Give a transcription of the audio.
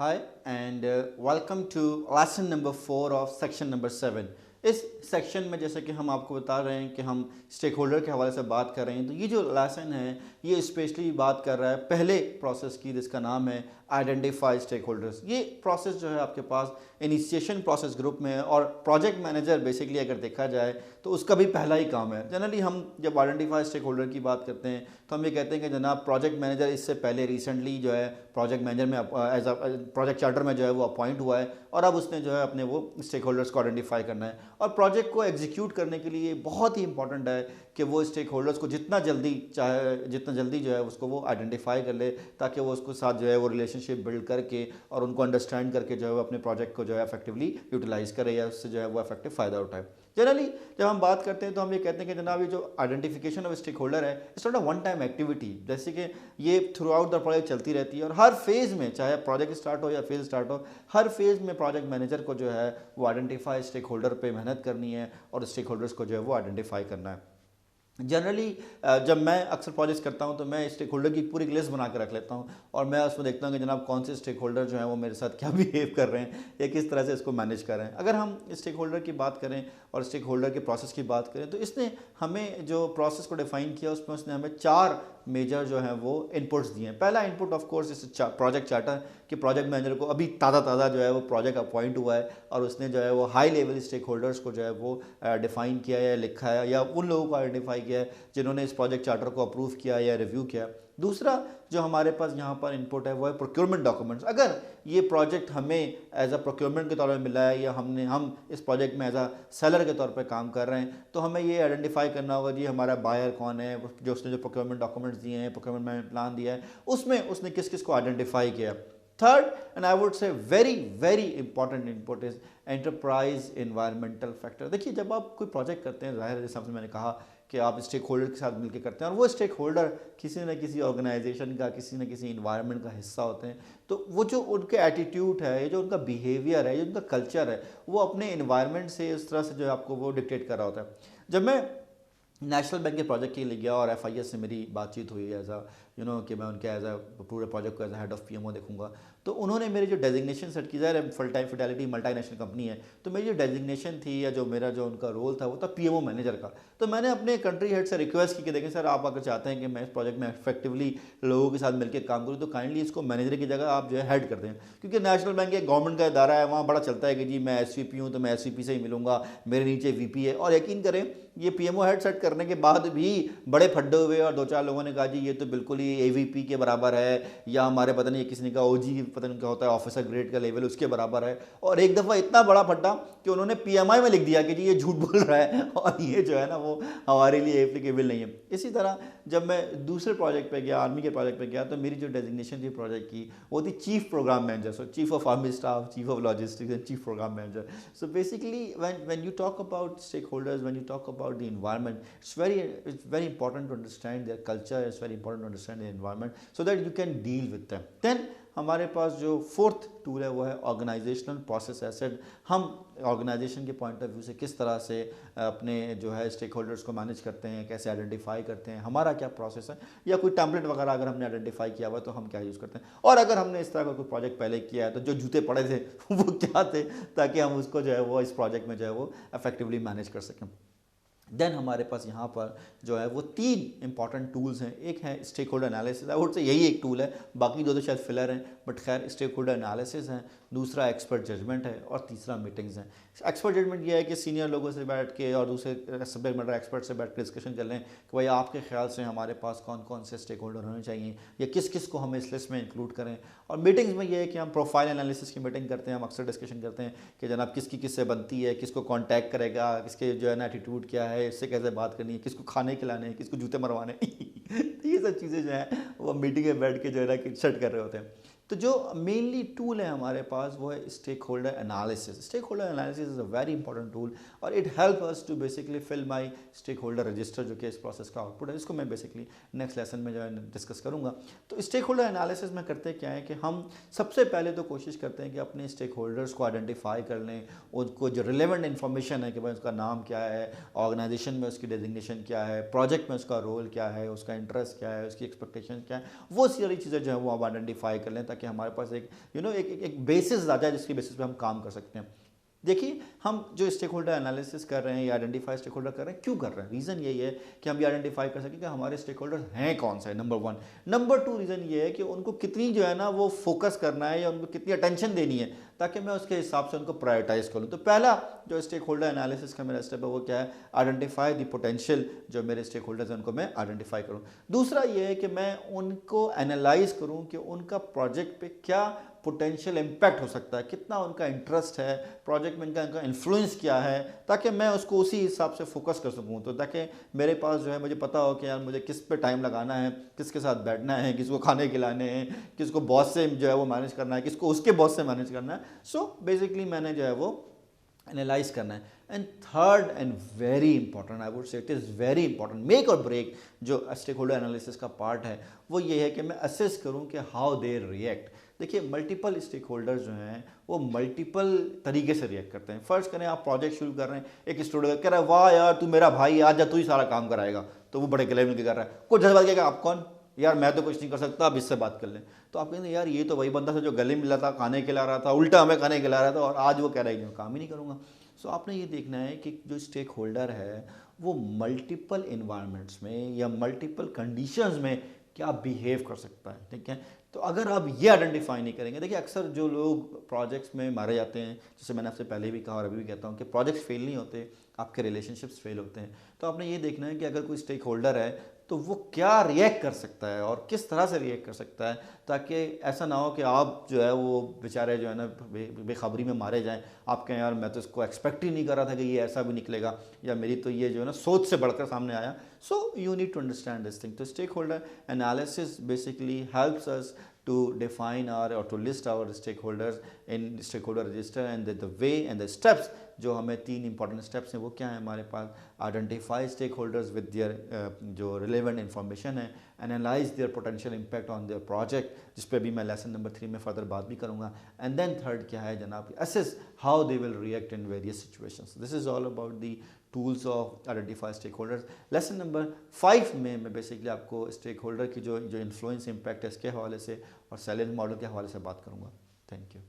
Hi and welcome to lesson number 4 of section number 7। इस section में जैसे कि हम आपको बता रहे हैं कि हम स्टेक होल्डर के हवाले से बात कर रहे हैं, तो ये जो लेसन है ये स्पेशली बात कर रहा है पहले प्रोसेस की, जिसका नाम है आइडेंटिफाई स्टेक होल्डर्स। ये प्रोसेस जो है आपके पास इनिशिएशन प्रोसेस ग्रुप में है और प्रोजेक्ट मैनेजर बेसिकली अगर देखा जाए तो उसका भी पहला ही काम है। जनरली हम जब आइडेंटिफाई स्टेक होल्डर की बात करते हैं तो हम ये कहते हैं कि जनाब प्रोजेक्ट मैनेजर इससे पहले रिसेंटली जो है प्रोजेक्ट मैनेजर में एज अ प्रोजेक्ट चार्टर में जो है वो अपॉइंट हुआ है और अब उसने जो है अपने वो स्टेक होल्डर्स को आइडेंटिफाई करना है। और प्रोजेक्ट को एग्जीक्यूट करने के लिए बहुत ही इंपॉर्टेंट है कि वो स्टेक होल्डर्स को जितना जल्दी जो है उसको वो आइडेंटिफाई कर ले, ताकि वो उसके साथ जो है वो रिलेशनशिप बिल्ड करके और उनको अंडरस्टैंड करके जो है वो अपने प्रोजेक्ट को जो है इफेक्टिवली यूटिलाइज करे या उससे जो है वो इफेक्टिव फ़ायदा उठाए। जनरली जब हम बात करते हैं तो हम ये कहते हैं कि जनाब ये जो आइडेंटिफिकेशन ऑफ स्टेक होल्डर है it's not a one time activity, जैसे कि ये थ्रू आउट द प्रोजेक्ट चलती रहती है और हर फेज़ में, चाहे प्रोजेक्ट स्टार्ट हो या फेज स्टार्ट हो, हर फेज़ में प्रोजेक्ट मैनेजर को जो है वो आइडेंटिफाई स्टेक होल्डर पे मेहनत करनी है और स्टेक होल्डर्स को जो है वो आइडेंटिफाई करना है। जनरली जब मैं अक्सर प्रोजेक्ट्स करता हूं तो मैं स्टेक होल्डर की पूरी लिस्ट बना कर रख लेता हूं और मैं उसमें देखता हूं कि जनाब कौन से स्टेक होल्डर जो हैं वो मेरे साथ क्या बिहेव कर रहे हैं या किस तरह से इसको मैनेज कर रहे हैं। अगर हम स्टेक होल्डर की बात करें और स्टेक होल्डर के प्रोसेस की बात करें तो इसने हमें जो प्रोसेस को डिफाइन किया उसमें उसने हमें 4 मेजर जो हैं वो इनपुट्स दिए हैं। पहला इनपुट ऑफ कोर्स इस प्रोजेक्ट चार्टर कि प्रोजेक्ट मैनेजर को अभी ताज़ा जो है वो प्रोजेक्ट अपॉइंट हुआ है और उसने जो है वो हाई लेवल स्टेक होल्डर्स को जो है वो डिफाइन किया है या लिखा है या उन लोगों को आइडेंटिफाई किया है जिन्होंने इस प्रोजेक्ट चार्टर को अप्रूव किया या रिव्यू किया। दूसरा जो हमारे पास यहाँ पर इनपुट है वो है प्रोक्योरमेंट डॉक्यूमेंट्स। अगर ये प्रोजेक्ट हमें एज अ प्रोक्योरमेंट के तौर पर मिला है या हम इस प्रोजेक्ट में एज अ सेलर के तौर पर काम कर रहे हैं तो हमें ये आइडेंटिफाई करना होगा जी हमारा बायर कौन है, जो उसने जो प्रोक्योरमेंट डॉक्यूमेंट्स दिए हैं, प्रोक्योरमेंट मैनेजमेंट प्लान दिया है, उसमें उसने किस किस को आइडेंटिफाई किया। थर्ड एंड आई वुड से very very important input is enterprise environmental factor. देखिए जब आप कोई प्रोजेक्ट करते हैं, जाहिर है जैसे आपसे मैंने कहा कि आप स्टेक होल्डर के साथ मिलकर करते हैं और वो स्टेक होल्डर किसी न किसी ऑर्गेनाइजेशन का, किसी न किसी इन्वायरमेंट का हिस्सा होते हैं, तो वो जो उनके एटीट्यूड है, जो उनका बिहेवियर है, जो उनका कल्चर है, वो अपने इन्वायरमेंट से इस तरह से जो है आपको वो डिक्टेट कर रहा होता है। जब मैं नेशनल बैंक के प्रोजेक्ट के लिए गया और एफआईएस से मेरी बातचीत हुई एज अ कि मैं उनके एज अ पूरे प्रोजेक्ट को as a head of PMO देखूंगा, तो उन्होंने मेरी जो डेजिग्नेशन सेट की, जाए full time Fidelity multinational company है तो मेरी जो डेजिग्नेशन थी या जो मेरा जो उनका रोल था वो था पीएमओ मैनेजर का। तो मैंने अपने कंट्री हेड से रिक्वेस्ट की कि देखें सर, आप अगर चाहते हैं कि मैं इस प्रोजेक्ट में इफेक्टिवली लोगों के साथ मिलकर काम करूँ तो काइंडली इसको मैनेजर की जगह आप जो है हेड कर दें, क्योंकि नेशनल बैंक एक गवर्नमेंट का इदारा है, वहाँ बड़ा चलता है कि जी मैं एसवीपी हूँ तो मैं एसवीपी से ही मिलूंगा, मेरे नीचे वीपी है। और यकीन करें ये पीएमओ हेड सेट करने के बाद भी बड़े फड्डे हुए और 2-4 लोगों ने कहा जी ये तो बिल्कुल ही एवीपी के बराबर है या हमारे पता नहीं किसी ने कहा ओजी पता नहीं क्या होता है ऑफिसर ग्रेड का लेवल उसके बराबर है। और एक दफ़ा इतना बड़ा फड्डा कि उन्होंने पीएमआई में लिख दिया कि जी ये झूठ बोल रहा है और ये जो है ना वो हमारे लिए एप्लीकेबल नहीं है। इसी तरह जब मैं दूसरे प्रोजेक्ट पे गया, आर्मी के प्रोजेक्ट पे गया, तो मेरी जो डेजिग्नेशन थी प्रोजेक्ट की वो थी chief programme manager, so chief of army staff, chief of logistics and chief programme manager. So basically, when you talk about stakeholders, when you talk about the environment, it's very important to understand their culture. It's very important to understand their environment so that you can deal with them. Then हमारे पास जो fourth tool है वो है organisational process asset. हम organisation के point of view से किस तरह से अपने जो है स्टेक होल्डर्स को मैनेज करते हैं, कैसे आइडेंटिफाई करते हैं, हमारा क्या प्रोसेस है, या कोई टेम्पलेट वगैरह अगर हमने आइडेंटिफाई किया हुआ है तो हम क्या यूज़ करते हैं, और अगर हमने इस तरह का कोई प्रोजेक्ट पहले किया है तो जो जूते पड़े थे वो क्या थे, ताकि हम उसको जो है वो इस प्रोजेक्ट में जो है वो इफेक्टिवली मैनेज कर सकें। देन हमारे पास यहाँ पर जो है वो 3 इंपॉर्टेंट टूल्स हैं। एक है stakeholder analysis, I would say यही एक टूल है, बाकी दो तो शायद फिलर हैं, बट खैर स्टेक होल्डर एनालिसिस है, दूसरा एक्सपर्ट जजमेंट है और तीसरा मीटिंग्स हैं। एक्सपर्ट जजमेंट ये है कि सीनियर लोगों से बैठ के और दूसरे सब्जेक्ट मैटर एक्सपर्ट से बैठ के डिस्कशन कर लें कि भाई आपके ख्याल से हमारे पास कौन कौन से स्टेक होल्डर होने चाहिए या किस किस को हम इस लिस्ट में इंक्लूड करें। और मीटिंग्स में ये है कि हम प्रोफाइल एनालिसिस की मीटिंग करते हैं, हम अक्सर डिस्कशन करते हैं कि जनाब किसकी किससे बनती है, किसको कॉन्टैक्ट करेगा, किसके जो है ना एटीट्यूड क्या है, इससे कैसे बात करनी है, किसको खाने खिलाने हैं, किसको जूते मरवाने ये सब चीज़ें जो हैं वो मीटिंग में बैठ के जो है ना सेट कर रहे होते हैं। तो जो मेनली टूल है हमारे पास वो है stakeholder analysis. Stakeholder analysis is a very important tool और it help us to basically fill my stakeholder register, जो कि इस प्रोसेस का आउटपुट है, इसको मैं बेसिकली नेक्स्ट लेसन में जो है डिस्कस करूंगा। तो स्टेक होल्डर एनालिसिस में करते क्या है कि हम सबसे पहले तो कोशिश करते हैं कि अपने स्टेक होल्डर्स को आइडेंटिफाई कर लें, उनको जो रिलेवेंट इन्फॉर्मेशन है कि भाई उसका नाम क्या है, ऑर्गेनाइजेशन में उसकी डेजिग्नेशन क्या है, प्रोजेक्ट में उसका रोल क्या है, उसका इंटरेस्ट क्या है, उसकी एक्सपेक्टेशन क्या है, वो सारी चीज़ें जो है वो आप आइडेंटिफाई कर लें ताकि ताकि हमारे पास एक एक बेसिस आ जाए जिसके बेसिस पे हम काम कर सकते हैं। देखिए, हम जो स्टेक होल्डर एनालिसिस कर रहे हैं या आइडेंटिफाई स्टेक होल्डर कर रहे हैं, क्यों कर रहे हैं? रीज़न यही है कि हम ये आइडेंटिफाई कर सकें कि हमारे स्टेक होल्डर हैं कौन सा है, नंबर 1। नंबर 2 रीज़न ये है कि उनको कितनी जो है ना वो फोकस करना है या उनको कितनी अटेंशन देनी है, ताकि मैं उसके हिसाब से उनको प्रायोरिटाइज करूँ। तो पहला जो स्टेक होल्डर एनालिसिस का मेरा स्टेप है वो क्या है? आइडेंटिफाई द पोटेंशियल जो मेरे स्टेक होल्डर्स हैं उनको मैं आइडेंटिफाई करूँ। दूसरा ये है कि मैं उनको एनालाइज करूँ कि उनका प्रोजेक्ट पे क्या पोटेंशियल इम्पैक्ट हो सकता है, कितना उनका इंटरेस्ट है प्रोजेक्ट में, इनका इन्फ्लुएंस क्या है, ताकि मैं उसको उसी हिसाब से फोकस कर सकूं। तो ताकि मेरे पास जो है मुझे पता हो कि यार मुझे किस पे टाइम लगाना है, किसके साथ बैठना है, किसको खाने खिलाने हैं, किसको बॉस से जो है वो मैनेज करना है, किसको उसके बॉस से मैनेज करना है। सो बेसिकली मैंने जो है वो एनालाइज करना है। And third and very important, I would से it is very important, make और ब्रेक जो स्टेक होल्डर एनालिसिस का पार्ट है वो ये है कि मैं असेस करूं कि हाउ दे रिएक्ट। देखिए, मल्टीपल स्टेक होल्डर्स जो हैं वो मल्टीपल तरीके से रिएक्ट करते हैं। फर्स्ट करें, आप प्रोजेक्ट शुरू कर रहे हैं, एक स्टूडेंट कह रहा है वाह यार तू मेरा भाई है, आज जा तू ही सारा काम कराएगा, तो वो बड़े गले मिलकर कर रहा है। कुछ जल्दबाजी कहेगा आप कौन, यार मैं तो कुछ नहीं कर सकता, अब इससे बात कर लें। तो आप कहेंगे यार ये तो वही बंदा था जो गले मिला था, खाने खिला रहा था, उल्टा हमें खाने खिला रहा था, और आज वो कह रहा है कि मैं काम ही नहीं करूँगा। सो आपने ये देखना है कि जो स्टेक होल्डर है वो मल्टीपल इन्वायरमेंट्स में या मल्टीपल कंडीशंस में क्या बिहेव कर सकता है, ठीक है। तो अगर आप ये आइडेंटिफाई नहीं करेंगे, देखिए अक्सर जो लोग प्रोजेक्ट्स में मारे जाते हैं, जैसे मैंने आपसे पहले भी कहा और अभी भी कहता हूँ कि प्रोजेक्ट्स फेल नहीं होते, आपके रिलेशनशिप्स फेल होते हैं। तो आपने ये देखना है कि अगर कोई स्टेक होल्डर है तो वो क्या रिएक्ट कर सकता है और किस तरह से रिएक्ट कर सकता है, ताकि ऐसा ना हो कि आप जो है वो बेचारे जो है ना बेखबरी में मारे जाएं। आप कहें यार मैं तो इसको एक्सपेक्ट ही नहीं कर रहा था कि ये ऐसा भी निकलेगा, या मेरी तो ये जो है ना सोच से बढ़कर सामने आया। So you need to understand this thing. तो stakeholder analysis basically helps us to define our or to list our stakeholders in stakeholder register, and the way and the steps जो हमें 3 इंपॉर्टेंट स्टेप्स हैं वो क्या है हमारे पास? Identify stakeholders with their जो रिलेवेंट इन्फॉर्मेशन है, analyse their potential impact on their project, जिस पे भी मैं लेसन नंबर 3 में फर्दर बात भी करूँगा। एंड देन थर्ड क्या है जनाब? Assess how they will react in various situations. This is all about the tools of identify stakeholders. Lesson number 5 में मैं बेसिकली आपको स्टेक होल्डर की जो इन्फ्लुएंस इम्पैक्ट है इसके हवाले से और सैलेंज मॉडल के हवाले से बात करूँगा। Thank you.